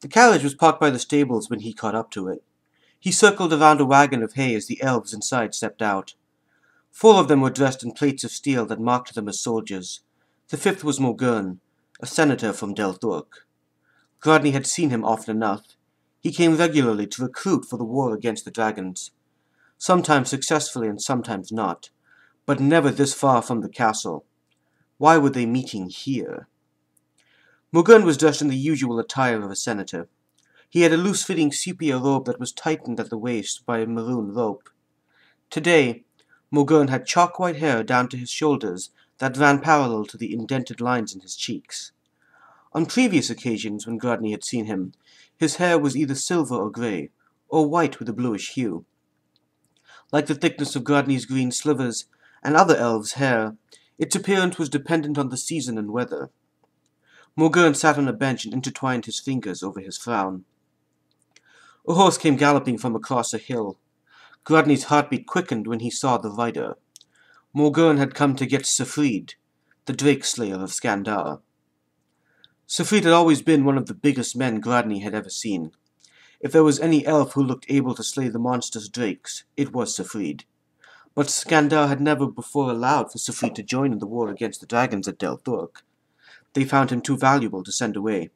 The carriage was parked by the stables when he caught up to it. He circled around a wagon of hay as the elves inside stepped out. 4 of them were dressed in plates of steel that marked them as soldiers. The 5th was Morgurn, a senator from Del Thurk. Grodny had seen him often enough. He came regularly to recruit for the war against the dragons, sometimes successfully and sometimes not, but never this far from the castle. Why were they meeting here? Morgurn was dressed in the usual attire of a senator. He had a loose-fitting sepia robe that was tightened at the waist by a maroon rope. Today, Morgurn had chalk-white hair down to his shoulders that ran parallel to the indented lines in his cheeks. On previous occasions when Grodny had seen him, his hair was either silver or grey, or white with a bluish hue. Like the thickness of Grodny's green slivers and other elves' hair, its appearance was dependent on the season and weather. Morgurn sat on a bench and intertwined his fingers over his frown. A horse came galloping from across a hill. Grodny's heartbeat quickened when he saw the rider. Morgurn had come to get Sifrid, the drake-slayer of Skandar. Sifrid had always been one of the biggest men Grodny had ever seen. If there was any elf who looked able to slay the monstrous drakes, it was Sifrid. But Skandar had never before allowed for Sifrid to join in the war against the dragons at Del Thurk. They found him too valuable to send away.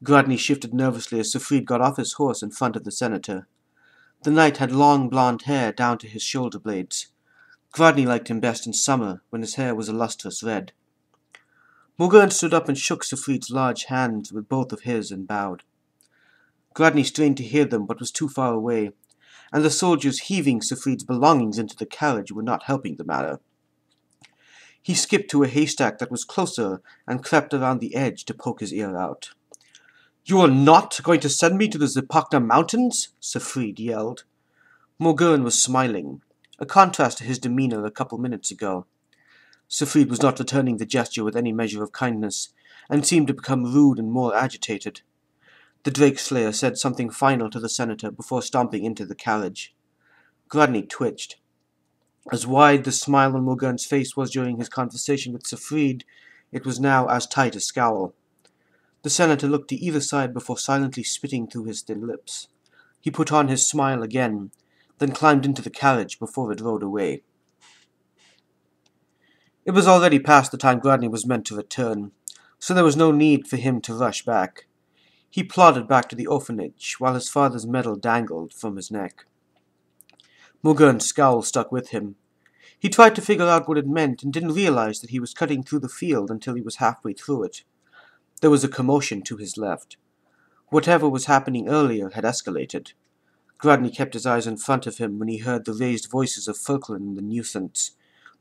Grodny shifted nervously as Sifrid got off his horse in front of the senator. The knight had long blonde hair down to his shoulder blades. Grodny liked him best in summer, when his hair was a lustrous red. Morgurn stood up and shook Sifrid's large hands with both of his and bowed. Grodny strained to hear them, but was too far away, and the soldiers heaving Sifrid's belongings into the carriage were not helping the matter. He skipped to a haystack that was closer and crept around the edge to poke his ear out. "You are not going to send me to the Zipakna Mountains?" Sifrid yelled. Morgurn was smiling, a contrast to his demeanor a couple minutes ago. Sifrid was not returning the gesture with any measure of kindness, and seemed to become rude and more agitated. The Drake-slayer said something final to the senator before stomping into the carriage. Grodny twitched. As wide the smile on Morgurn's face was during his conversation with Sifrid, it was now as tight a scowl. The senator looked to either side before silently spitting through his thin lips. He put on his smile again, then climbed into the carriage before it rode away. It was already past the time Grodny was meant to return, so there was no need for him to rush back. He plodded back to the orphanage, while his father's medal dangled from his neck. Morgurn's scowl stuck with him. He tried to figure out what it meant and didn't realize that he was cutting through the field until he was halfway through it. There was a commotion to his left. Whatever was happening earlier had escalated. Grodny kept his eyes in front of him when he heard the raised voices of Falkland and the nuisance,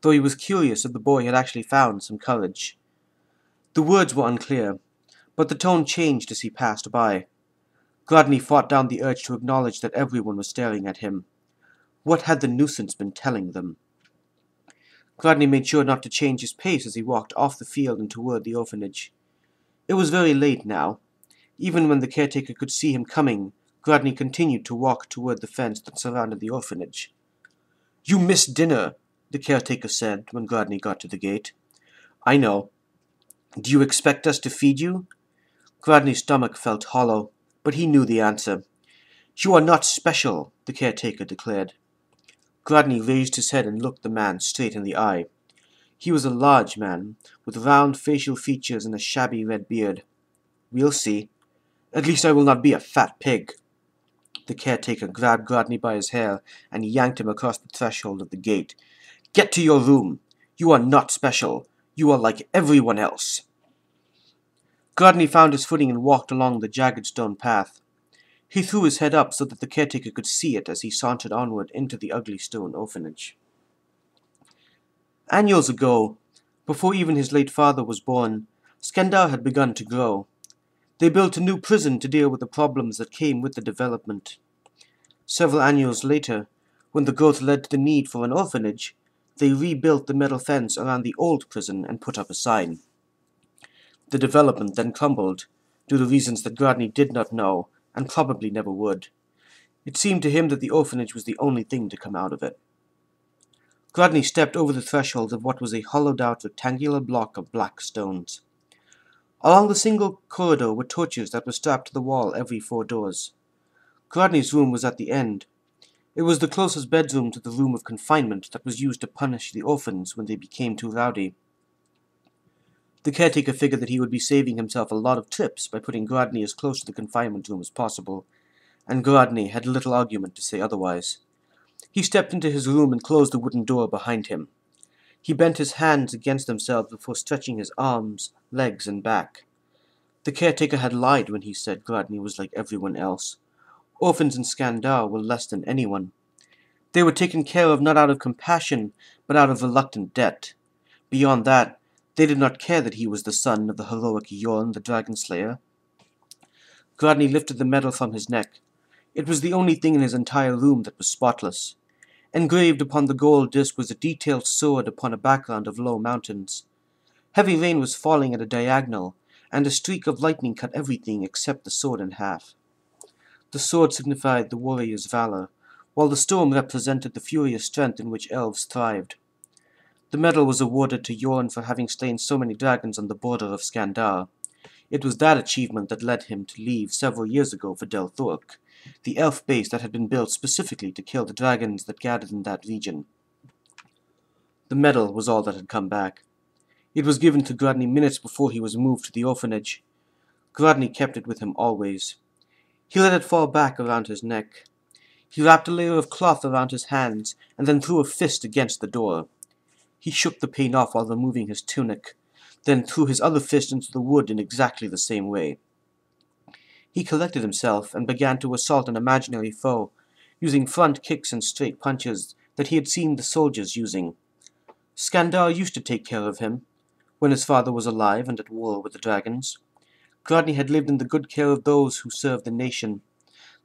though he was curious if the boy had actually found some courage. The words were unclear, but the tone changed as he passed by. Grodny fought down the urge to acknowledge that everyone was staring at him. What had the nuisance been telling them? Grodny made sure not to change his pace as he walked off the field and toward the orphanage. It was very late now. Even when the caretaker could see him coming, Grodny continued to walk toward the fence that surrounded the orphanage. "You missed dinner," the caretaker said when Grodny got to the gate. "I know. Do you expect us to feed you?" Grodny's stomach felt hollow, but he knew the answer. "You are not special," the caretaker declared. Grodny raised his head and looked the man straight in the eye. He was a large man, with round facial features and a shabby red beard. "We'll see. At least I will not be a fat pig." The caretaker grabbed Grodny by his hair and yanked him across the threshold of the gate. "Get to your room. You are not special. You are like everyone else." Grodny found his footing and walked along the jagged stone path. He threw his head up so that the caretaker could see it as he sauntered onward into the ugly stone orphanage. Annuals ago, before even his late father was born, Skandar had begun to grow. They built a new prison to deal with the problems that came with the development. Several annuals later, when the growth led to the need for an orphanage, they rebuilt the metal fence around the old prison and put up a sign. The development then crumbled, due to reasons that Grodny did not know, and probably never would. It seemed to him that the orphanage was the only thing to come out of it. Grodny stepped over the threshold of what was a hollowed-out rectangular block of black stones. Along the single corridor were torches that were strapped to the wall every 4 doors. Grodny's room was at the end. It was the closest bedroom to the room of confinement that was used to punish the orphans when they became too rowdy. The caretaker figured that he would be saving himself a lot of trips by putting Grodny as close to the confinement room as possible, and Grodny had little argument to say otherwise. He stepped into his room and closed the wooden door behind him. He bent his hands against themselves before stretching his arms, legs, and back. The caretaker had lied when he said Grodny was like everyone else. Orphans in Skandar were less than anyone. They were taken care of not out of compassion, but out of reluctant debt. Beyond that, they did not care that he was the son of the heroic Yorn, the Dragon Slayer. Grodny lifted the medal from his neck. It was the only thing in his entire room that was spotless. Engraved upon the gold disc was a detailed sword upon a background of low mountains. Heavy rain was falling at a diagonal, and a streak of lightning cut everything except the sword in half. The sword signified the warrior's valor, while the storm represented the furious strength in which elves thrived. The medal was awarded to Yorn for having slain so many dragons on the border of Skandar. It was that achievement that led him to leave several years ago for Del Thork, the elf base that had been built specifically to kill the dragons that gathered in that region. The medal was all that had come back. It was given to Grodny minutes before he was moved to the orphanage. Grodny kept it with him always. He let it fall back around his neck. He wrapped a layer of cloth around his hands, and then threw a fist against the door. He shook the pain off while removing his tunic, then threw his other fist into the wood in exactly the same way. He collected himself and began to assault an imaginary foe, using front kicks and straight punches that he had seen the soldiers using. Skandar used to take care of him, when his father was alive and at war with the dragons. Grodny had lived in the good care of those who served the nation.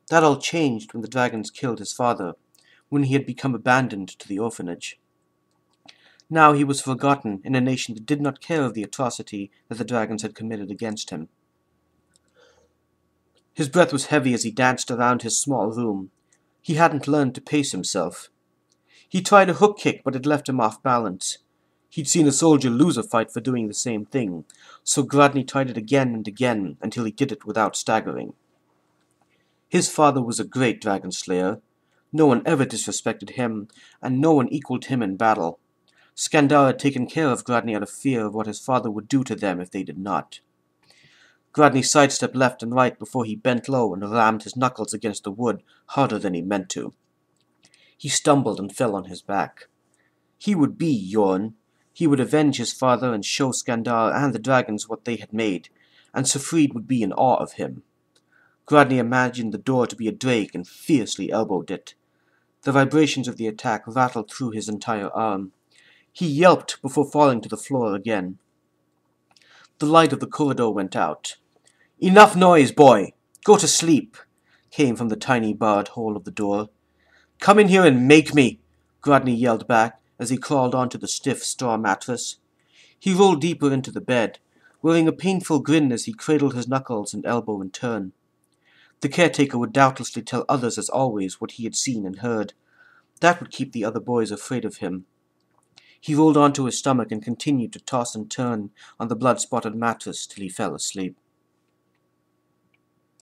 That all changed when the dragons killed his father, when he had become abandoned to the orphanage. Now he was forgotten in a nation that did not care of the atrocity that the dragons had committed against him. His breath was heavy as he danced around his small room. He hadn't learned to pace himself. He tried a hook kick, but it left him off balance. He'd seen a soldier lose a fight for doing the same thing, so Grodny tried it again and again until he did it without staggering. His father was a great dragon slayer. No one ever disrespected him, and no one equaled him in battle. Skandar had taken care of Grodny out of fear of what his father would do to them if they did not. Grodny sidestepped left and right before he bent low and rammed his knuckles against the wood harder than he meant to. He stumbled and fell on his back. He would be Yorn. He would avenge his father and show Skandar and the dragons what they had made, and Sifrid would be in awe of him. Grodny imagined the door to be a drake and fiercely elbowed it. The vibrations of the attack rattled through his entire arm. He yelped before falling to the floor again. The light of the corridor went out. "Enough noise, boy! Go to sleep!" came from the tiny barred hole of the door. "Come in here and make me!" Grodny yelled back as he crawled onto the stiff straw mattress. He rolled deeper into the bed, wearing a painful grin as he cradled his knuckles and elbow in turn. The caretaker would doubtlessly tell others as always what he had seen and heard. That would keep the other boys afraid of him. He rolled onto his stomach and continued to toss and turn on the blood-spotted mattress till he fell asleep.